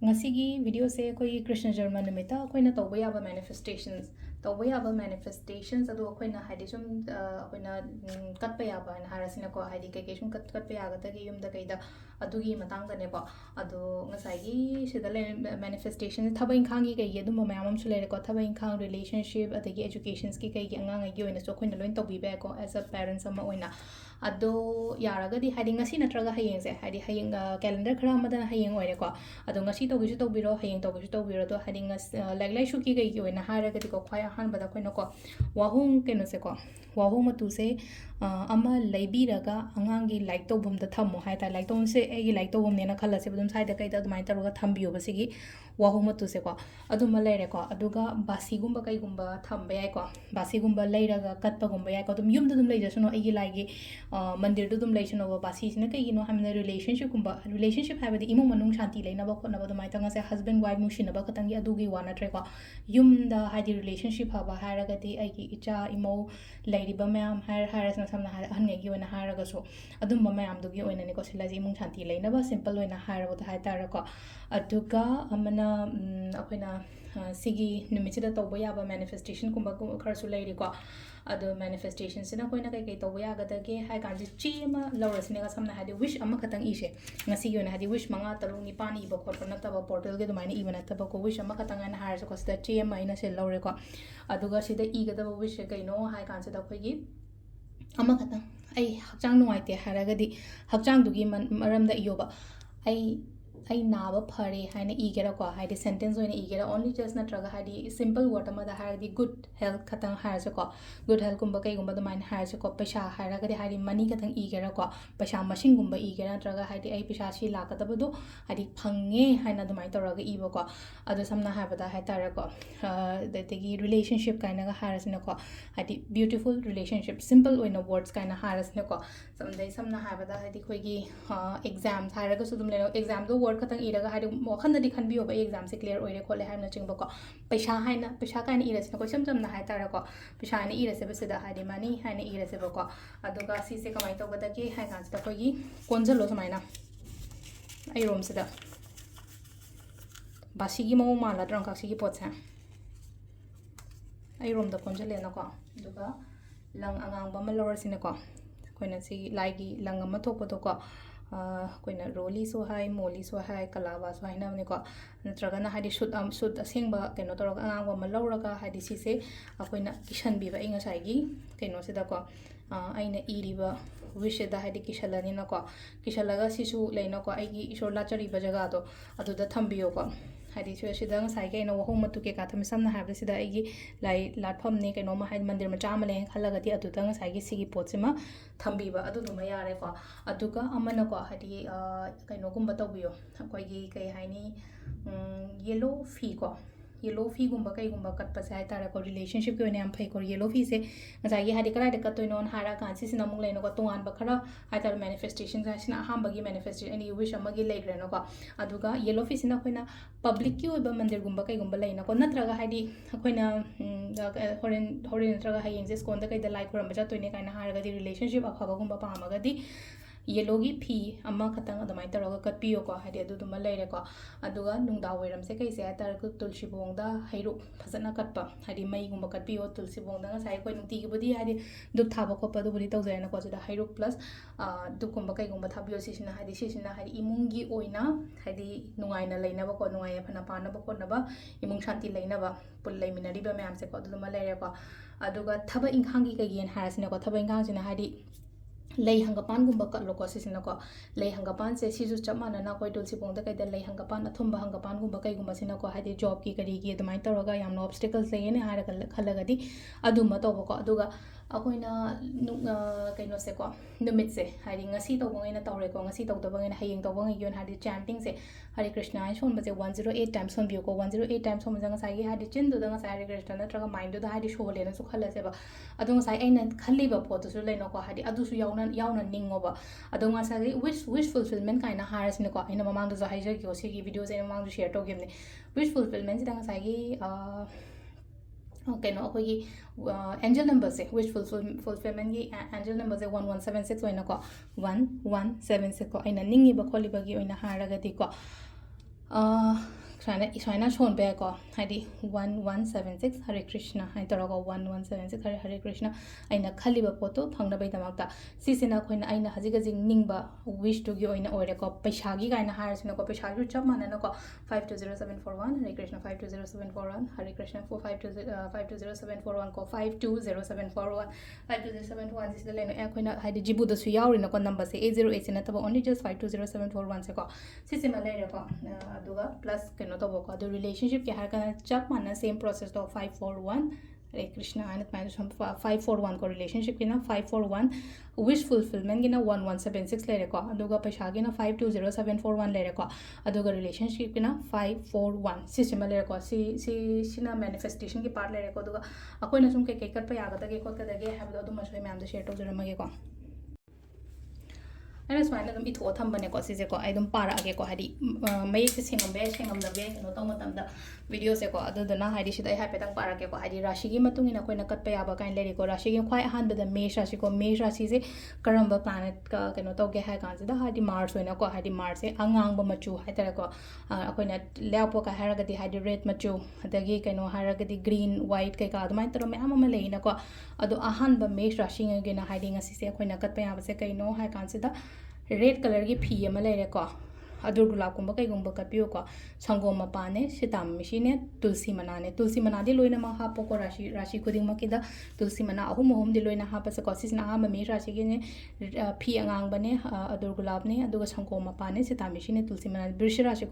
Ngasigi video se koi Krishna Jarma nimita koi na tawba yaba manifestations tawba yaba manifestations adu koi na haidi sum koi na katpa yaba na harasina ko haidi ke sum katpa yaga ta gi yum da kai da adu gi matang da ne ko adu ngasai gi sida le manifestation thaba inkhang gi kai gi adu mayam am chule ko thaba inkhang relationship adagi educations ki kai gi angang gi oina so koi na loin tawbi ba ko as a parents ama oina ado yaraga di haidi ngasi natraga hayeng se haidi hayeng calendar khara madana hayeng oire ko ado ngasi togisu tobiro hayeng togisu tobiro do haidi ngas laglai shuki gai gi oina haraga di ko khwai han bada koina ko wahung keno se ko wahung matu se ama laibiraga angangi like to bum da thammo hai ta like to se egi like to bum ne na khala se budum sai da kai da dumai taruga thambiyo basigi wahung matu se ko adu ma leire ko aduga basi gumba kai gumba thambe ai ko basi gumba leiraga katpa gumba ai ko dum yum dum leija suno egi like mandir dum leishno ba basi sina kai no hamna relationship ha badi imong manung shanti leina ba khona ba dumai tanga se husband wife nu shina ba khatangi adugi wana tre ko yum da haidi relationship ha ba haraga di ai gi icha imo leiri ba mayam harasna samna hanne gi wana haraga so adum ba mayam dugi oina ni ko sila ji imong shanti leina ba simple oina haraga da haitara ko aduga amana akoina sigi numitida tawba yaba manifestation kumba kharsu leiri ko ado manifestation sina koina kai kai tawba yaga da ge hai kan ji chi ma lawrasne ga samna hadi wish ama khatang ise ngasi gi ona hadi wish manga taru ni pani ba khot na taba portal ge dumaini ibana taba ko wish ama khatang ana har so ko sta chi ma ina se lawre ko aduga sida i ga da wish kai no hai kan se da khoi gi ama khatang ai hakchang nuai te haraga di hakchang du gi maram da iyoba ai naba phare haina igera ko haidi sentence oina igera only just natraga haidi simple word ama da haidi good health khatang harase ko good health kumba kai gumba domain harase ko paisa haraga de haidi money khatang igera ko paisa machine gumba igera natraga haidi ai paisa si lakata badu haidi phange haina domain toraga ibo ko adu samna habada haitara ko the relationship kaina ga harasna ko haidi beautiful relationship simple oina words kaina harasna ko samdai samna habada haidi khoigi exams haraga sudum leno exam do khatang iraga hari wakhan di khan biyo ba exam se clear oire khole haina chingba ko paisa haina paisa kaina ira se ko sam sam na hai tara ko paisa haina ira se basida hari mani haina ira se ba ko aduga si se kamai to bada ki hai kan sta ko gi konjalo samaina ai rom se da basi gi mo mala drang ka si gi pot sa ai rom da konjale na ko aduga lang angang ba ma lor sine ko koina si lai gi lang ama thok pa to ko koina roli so hai moli so hai kalaba so hai na ne ko natraga na hadi shoot asing ba keno torok angang ba malawraga hadi si se akoina kishan bi ba inga sai gi keno se da ko aina iriba wish da hadi kishalani na ko kishalaga sisu leina ko ai gi isor la chari ba jaga do adu da thambiyo ko hadi so sidang sai ke no hom matu ke ka tham samna ha sida ai gi lai latpham ne ke no ma hai mandir ma chama le khalaga ti adu tang sai gi sigi potsima thambi ba adu ma yare ko aduga amana ko hadi kai no gumba tawbiyo koi gi kai hai ni yellow fee ko yellow fee gumba kai gumba katpa sai tara ko relationship ko ne am phai ko yellow fee se ngai gi hadi kara de ka to non hara kan si sina mung le no ko tongan ba khara hai tar manifestation ga sina ham ba gi manifestation ani wish am gi le gre no ko aduga yellow fee sina koina public ki oba mandir gumba kai gumba le na ko natraga hadi koina horen natraga hai yeng se skon da kai da like ram ba ja to ne kai na hara ga di relationship aphaba gumba pa ma ga di yellow gi phi amma khatang adamai taraga katpiyo ko hadi adu duma leire ko aduga nungda wairam se kai se atar ku tulsi bongda hairu phajana katpa hadi mai gumba katpiyo tulsi bongda nga sai koi nungti gi budi hadi dup thaba ko pa du budi tawjai na ko da hairu plus du gumba kai gumba thabiyo sisina hadi imungi oina hadi nungai na leina ba ko nungai phana pa na ba ko na ba imung shanti leina ba pul leiminari ba mayam se ko duma leire ko aduga thaba ingkhangi kai gen harasina ko thaba ingkhang sina hadi lei hangapan gumba ka loko sisina ko lei hangapan se sisu chamana na koi tulsi bongda kai da lei hangapan athumba hangapan gumba kai gumba sina ko hadi job ki kari gi adumai toroga yamna obstacles le ne hara khalaga di aduma to ko aduga akoina kaino se ko numit se hari ngasi to bongai na tawre ko ngasi to bongai na hayeng to bongai yon hadi chanting se Hare Krishna ai son baje 108 times son bio ko 108 times son jang sai gi hadi chin du da sai Hare Krishna na traga mind du da hadi show le na su khala se ba adung sai aina khalli ba photo su le no ko hadi adu su yauna ningo ba adung sai wish fulfillment kaina haras ne ko aina mamang du za haija ki o se gi videos aina mamang du share to game ne wish fulfillment da sai gi okay no akhoi angel number se wish fulfillment gi angel number se 1176 oina ko 1176 ko aina ningi ba kholi ba gi oina haraga di ko Swaina Shon Beko, Hadi 1176 Hare Krishna, I Tarago 1176 Hare Krishna, Aina Kaliba Poto, Panga Beta Mata, Sisina Queen Aina Hazigazing Nimba, wish to go in order cop Peshagi, and Harris in a copy Shagi Chapman and a cop 520741, Hare Krishna 520741, Hare Krishna 520741, call 520741, 520741 is the lane Aquina had the Jibu the Suyao in a number say 808 in a only just 520741 seco. Sisima later plus the relationship same process of 541 Hare Krishna and 541 ko relationship kina 541 wish fulfillment kina 1176 later ko aduga paisa kina 520741 later ko aduga relationship kina 541 system later ko sina manifestation ki part later ko aduga akoina sum ke kat pa yaga ta ke ko ka dage have do masoi ma'am da share to jaramage ko I was fine. It was Tambane Cosico. I don't para again. Make the single bed, hang on the bed, and automaton the videos ago. Other than I did I happen to Parake. I did Rashigi Matung in a Quena Katpa and let it go. Rashigi quite handed the Mesha Shiko Mesha Sisi, Karamba planet, Kanotoge Hagans, the Hadi Mars when I got Hadi Mars, Angamba Machu, Hatako, Aquena Leopoca Haragati had the red Machu, the geek and Haragati green, white cake, the Mantro Mamma in a go. Ado Ahanba Mesha Shing again hiding a Sisi Quena Katpa Seka, no, I consider. Red color ki phi ama lere ko adur gulab kumba kai gumba kapiyo ko sangom mapane sitam mishine tulsi mana di loina ma ha poko rashi khuding makida tulsi mana ahum di loina ha pas ko sis na ama me rashi ge ne phi angang bane adur gulab ne aduga sangom mapane sitam mishine tulsi mana brish rashi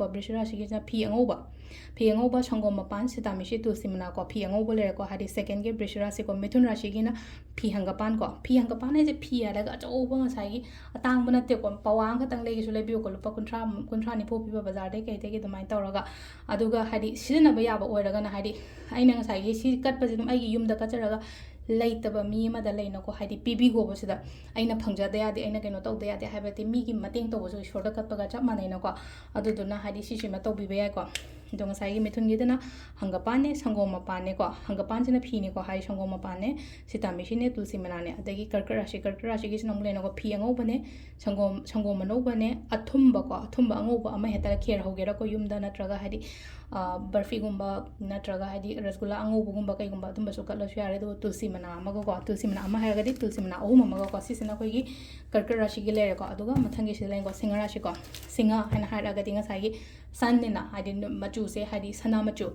ge na phi angoba sangom mapan sitam mishi tulsi mana ko phi angoba lere ko hadi second ge brish rashi ko mithun rashi ge na phi hangapan ne je phi ala ga chau ba ngasai gi atang bana te ko pawang khatang legi su lebi ko lupa kuntra ni phopi ba bazar de kai te gi dumai tawraga aduga hadi sidina ba yaba oiraga na hadi aina ngasai gi si kat pa jidum ai gi yum da ka charaga leitaba mi ma da leina ko hadi pibi go bo sida aina phangja da yadi aina keno taw da yadi habati mi gi mateng to bo su shorda kat pa ga chap manai na ko aduduna hadi si ma taw bi ba ya ko dong sai gi mithun gi dana hangapane sangoma pane ko hangapan jina phi ni ko hai sangoma pane sitami shine tulsi manane adagi karkarashi gi sinong lena ko phi angau bane sangoma no bane athumba angau ba ama heta kher hogera ko yumda natraga hadi barfi gumba natraga hadi rasgulla angau gumba kai gumba tumba su kala share do tulsi mana ama ko tulsi mana ama ha gadi tulsi mana o mama ko sisina ko gi karkarashi gi le ko aduga mathangi silen ko singarashi ko singa hana ha ga dinga sai gi sanina hadi machu se hadi sana machu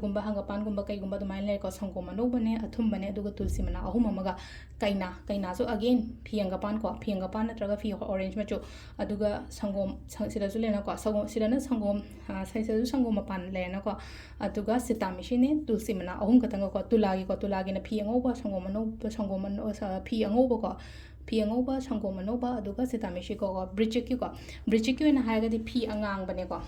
gumba hangapan gumba kai gumba dumai le ko sangoma no bane athum bane aduga tulsi mana ahum amaga kaina so again phiangapan natraga phi orange machu aduga sangom sida su lena ko sida na sangom sai sa sangom mapan lena ko aduga sitami shine tulsi mana ahum katanga ko tulagi na phi angoba sangoma no phi angoba sangoma no ba aduga sitami shi ko bridge na haga di phi angang bane ko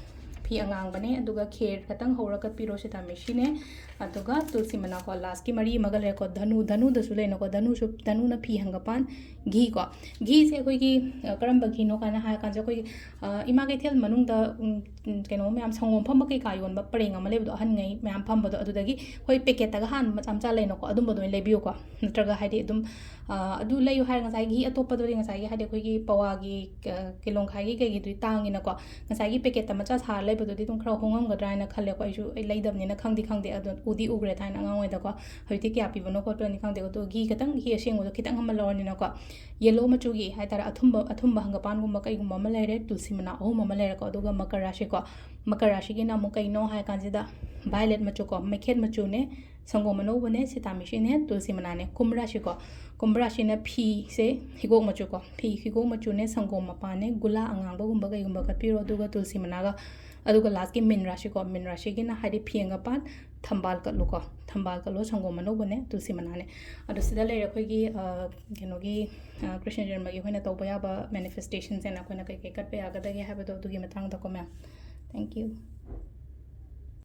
phi angang bane aduga kher katang hora kat piro sitami shine aduga tulsi mana ko last ki mari magal ko dhanu da su lena ko dhanu na phi hangapan घी से कोई करम घी no कहना है कांसे कोई इमा के Thiel मनुंग दा कनो मैम संगोम फम के कायोन बा परेंग अमा लेबदो हन ngei मैम फम बदो अदुदगी कोई पैकेट तगा हान मचम चा लेनो को अदुम बदो लेबियो को नत्रगा हाइदि अदुम अदु लेयो हार ngasai घी अतोप दो ngasai gi हाइदि कोई gi पवा gi किलोंग खाई gi gi दुई तांग इन को ngasai gi पैकेट त मचा सार लेबदो दि तुम खरा होंगम गद्रा इन खले को आइसु लेदबनि न खंगदि अदु उदी उग्रे थाइन अंगांग वेदा को हइति क्या पिबनो को तो नि खंगदे को तो घी खतंग घी असेंग को खितंग हम लौरनि न को येलो मचुगी हाइतारा अथुंबा हंगपान गुम्बा कईगुम्बा अमा लेरे तुलसी मना अहुम अमा लेरे को अदुगा मकर राशि गी ना मु कईनो हाय कांजिदा वायलेट मचु को मेखेत मचु ने संगोम मनोबने सितामिशी ने तुलसी मना ने कुमराशि ने फी से हिगोक मचु को फी हिगोक मचु ने संगोम मपाने गुला अंगांगबा गुम्बा कईगुम्बा कपिरो अदुगा तुलसी मनागा अदुगा लास्ट की मिन राशि गी ना हाइदि फियंगापान थंबाल कलो संगोम मनोबने तुलसी मनाने अदु सिदा लेरे अखोगी केनोगी कृष्ण जन्म की होना तौबा याबा मैनिफेस्टेशंस एना कोना कई कट पे आगदगे हाबदो दुगी मथांग दको मैम थैंक यू